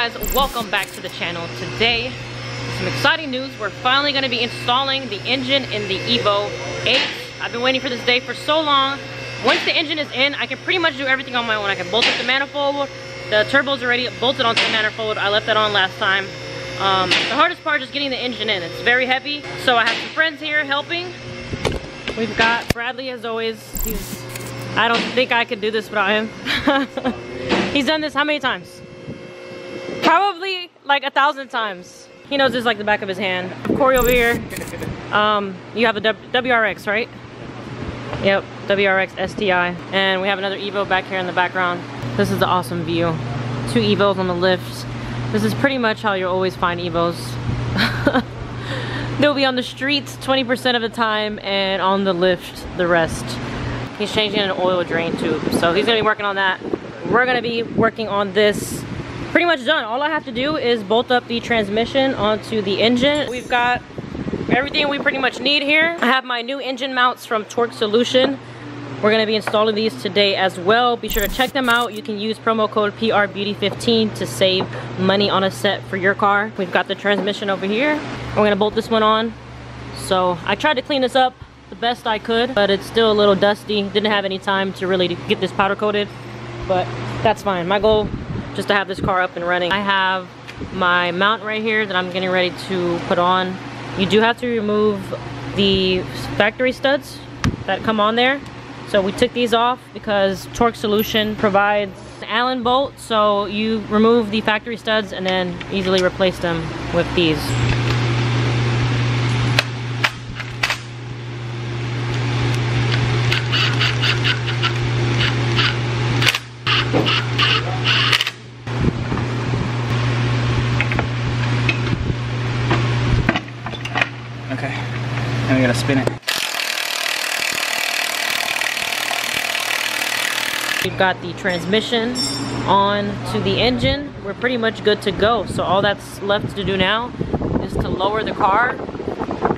guys, welcome back to the channel. Today, some exciting news. We're finally going to be installing the engine in the Evo 8. I've been waiting for this day for so long. Once the engine is in, I can pretty much do everything on my own. I can bolt up the manifold. The turbo's already bolted onto the manifold. I left that on last time. The hardest part is getting the engine in. It's very heavy, so I have some friends here helping. We've got Bradley, as always. I don't think I could do this without him. He's done this how many times? Probably like 1,000 times. He knows this like the back of his hand. Corey over here, you have a WRX, right? Yep, WRX STI. And we have another Evo back here in the background. This is the awesome view. 2 Evos on the lift. This is pretty much how you'll always find Evos. They'll be on the streets 20% of the time and on the lift the rest. He's changing an oil drain tube, so he's gonna be working on that. We're gonna be working on this. Pretty much done. All I have to do is bolt up the transmission onto the engine. We've got everything we pretty much need here. I have my new engine mounts from Torque Solution. We're gonna be installing these today as well. Be sure to check them out. You can use promo code PRBeauty15 to save money on a set for your car. We've got the transmission over here. We're gonna bolt this one on. So I tried to clean this up the best I could, but it's still a little dusty. Didn't have any time to really get this powder coated, but that's fine. My goal just to have this car up and running. I have my mount right here that I'm getting ready to put on. You do have to remove the factory studs that come on there. So we took these off because Torque Solution provides an Allen bolt, so you remove the factory studs and then easily replace them with these. Okay, now we gotta spin it. We've got the transmission on to the engine. We're pretty much good to go. So all that's left to do now is to lower the car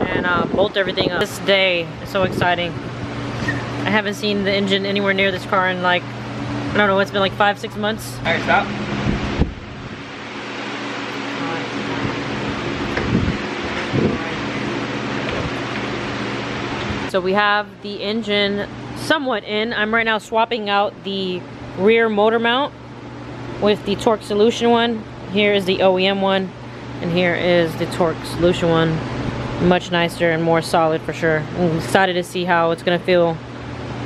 and bolt everything up. This day is so exciting. I haven't seen the engine anywhere near this car in like, I don't know, it's been like 5-6 months. All right, stop. So we have the engine somewhat in. I'm right now swapping out the rear motor mount with the Torque Solution one. Here is the OEM one, and here is the Torque Solution one. Much nicer and more solid for sure. I'm excited to see how it's gonna feel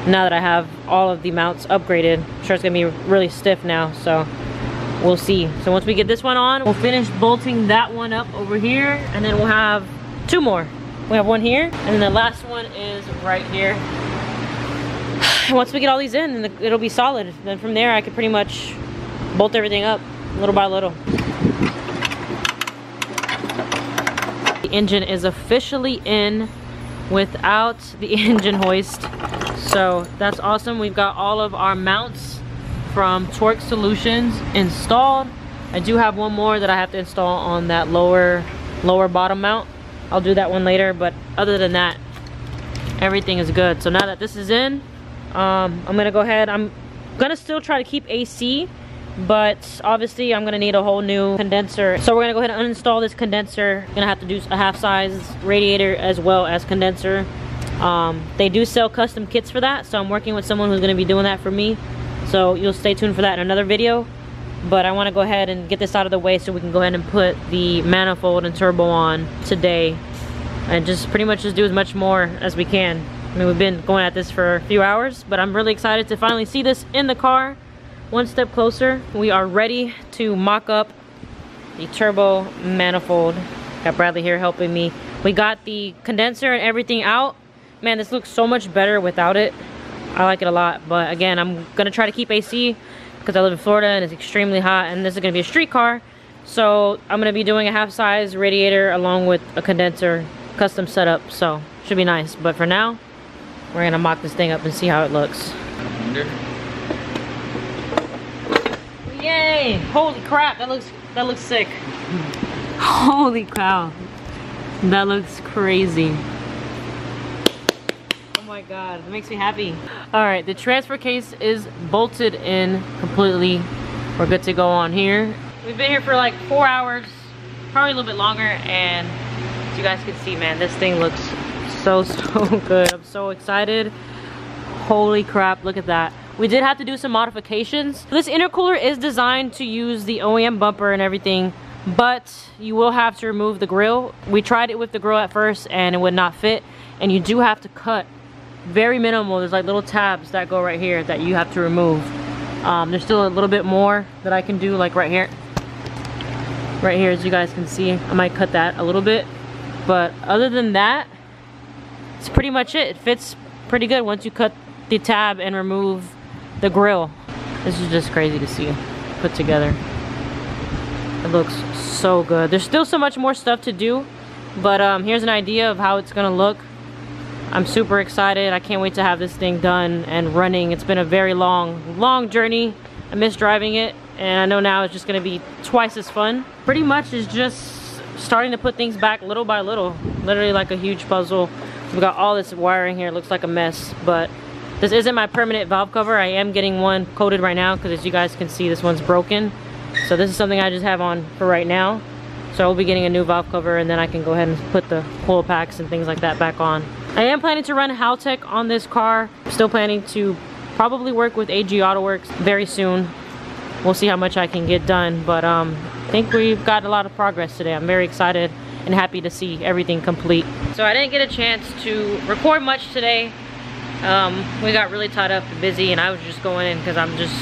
now that I have all of the mounts upgraded. I'm sure it's gonna be really stiff now, so we'll see. So once we get this one on, we'll finish bolting that one up over here, and then we'll have 2 more. We have one here, and then the last one is right here. And once we get all these in, it'll be solid. Then from there, I could pretty much bolt everything up little by little. The engine is officially in without the engine hoist. So that's awesome. We've got all of our mounts from Torque Solutions installed. I do have one more that I have to install on that lower bottom mount. I'll do that one later, but other than that, everything is good. So now that this is in, I'm gonna go ahead. I'm gonna still try to keep AC, but obviously I'm gonna need a whole new condenser. So we're gonna go ahead and uninstall this condenser. Gonna have to do a half-size radiator as well as condenser. They do sell custom kits for that, so I'm working with someone who's gonna be doing that for me. So you'll stay tuned for that in another video. But I want to go ahead and get this out of the way so we can go ahead and put the manifold and turbo on today and just pretty much just do as much more as we can. I mean, we've been going at this for a few hours, but I'm really excited to finally see this in the car. One step closer. We are ready to mock up the turbo manifold. Got Bradley here helping me. We got the condenser and everything out. Man, this looks so much better without it. I like it a lot, but again, I'm gonna try to keep AC because I live in Florida and it's extremely hot, and this is gonna be a street car. So I'm gonna be doing a half-size radiator along with a condenser custom setup, so should be nice. But for now, we're gonna mock this thing up and see how it looks. Yay! Holy crap, that looks sick. Holy cow. That looks crazy. my god, it makes me happy. All right, the transfer case is bolted in completely. We're good to go on here. We've been here for like 4 hours, probably a little bit longer, and as you guys can see, man, this thing looks so good. I'm so excited. Holy crap, look at that. We did have to do some modifications. This intercooler is designed to use the OEM bumper and everything, but you will have to remove the grill. We tried it with the grill at first and it would not fit, and you do have to cut very minimal. There's like little tabs that go right here that you have to remove. There's still a little bit more that I can do, like right here, as you guys can see. I might cut that a little bit, but other than that, it's pretty much it. It fits pretty good once you cut the tab and remove the grill. This is just crazy to see put together. It looks so good. There's still so much more stuff to do, but here's an idea of how it's gonna look. I'm super excited. I can't wait to have this thing done and running. It's been a very long journey. I miss driving it, and I know now it's just gonna be twice as fun. Pretty much is just starting to put things back little by little, literally like a huge puzzle. We've got all this wiring here. It looks like a mess, but this isn't my permanent valve cover. I am getting one coated right now because, as you guys can see, this one's broken. So this is something I just have on for right now. So I will be getting a new valve cover, and then I can go ahead and put the coil packs and things like that back on. I am planning to run Haltech on this car. Still planning to probably work with AG Autoworks very soon. We'll see how much I can get done, but I think we've got a lot of progress today. I'm very excited and happy to see everything complete. So I didn't get a chance to record much today. We got really tied up and busy, and I was just going in because I'm just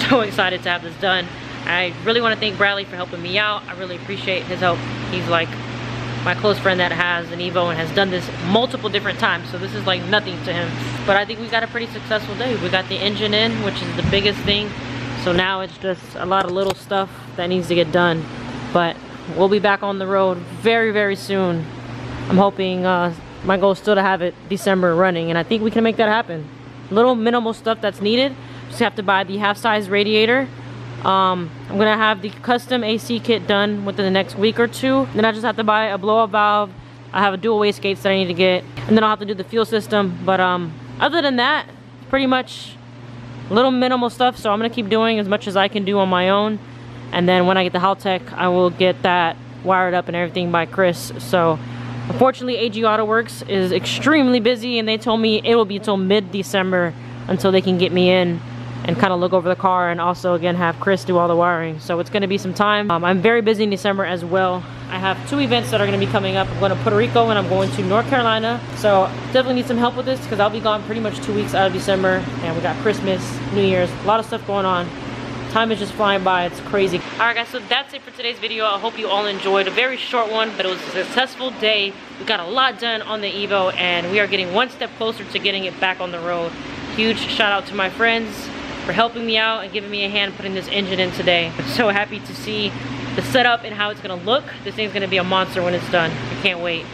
so excited to have this done. I really want to thank Bradley for helping me out. I really appreciate his help. He's like my close friend that has an Evo and has done this multiple different times, so this is like nothing to him. But I think we got a pretty successful day. We got the engine in, which is the biggest thing. So now it's just a lot of little stuff that needs to get done. But we'll be back on the road very soon. I'm hoping, my goal is still to have it December running, and I think we can make that happen. Little minimal stuff that's needed. Just have to buy the half-size radiator. I'm gonna have the custom AC kit done within the next week or two. Then I just have to buy a blow-up valve. I have a dual wastegates that I need to get, and then I'll have to do the fuel system. But other than that, pretty much little minimal stuff. So I'm gonna keep doing as much as I can do on my own, and then when I get the Haltech, I will get that wired up and everything by Chris. So unfortunately, AG Autoworks is extremely busy, and they told me it will be until mid-December until they can get me in and kind of look over the car, and also again have Chris do all the wiring. So it's going to be some time. I'm very busy in December as well. I have 2 events that are going to be coming up. I'm going to Puerto Rico and I'm going to North Carolina. So definitely need some help with this because I'll be gone pretty much 2 weeks out of December, and we got Christmas, New Year's, a lot of stuff going on. Time is just flying by. It's crazy. Alright guys, so that's it for today's video. I hope you all enjoyed. A very short one, but it was a successful day. We got a lot done on the Evo, and we are getting one step closer to getting it back on the road. Huge shout out to my friends for helping me out and giving me a hand putting this engine in today. I'm so happy to see the setup and how it's gonna look. This thing's gonna be a monster when it's done. I can't wait.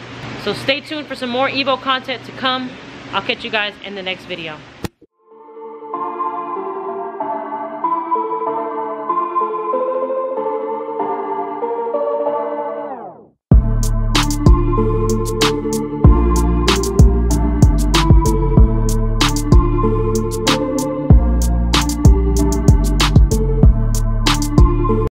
So stay tuned for some more Evo content to come. I'll catch you guys in the next video.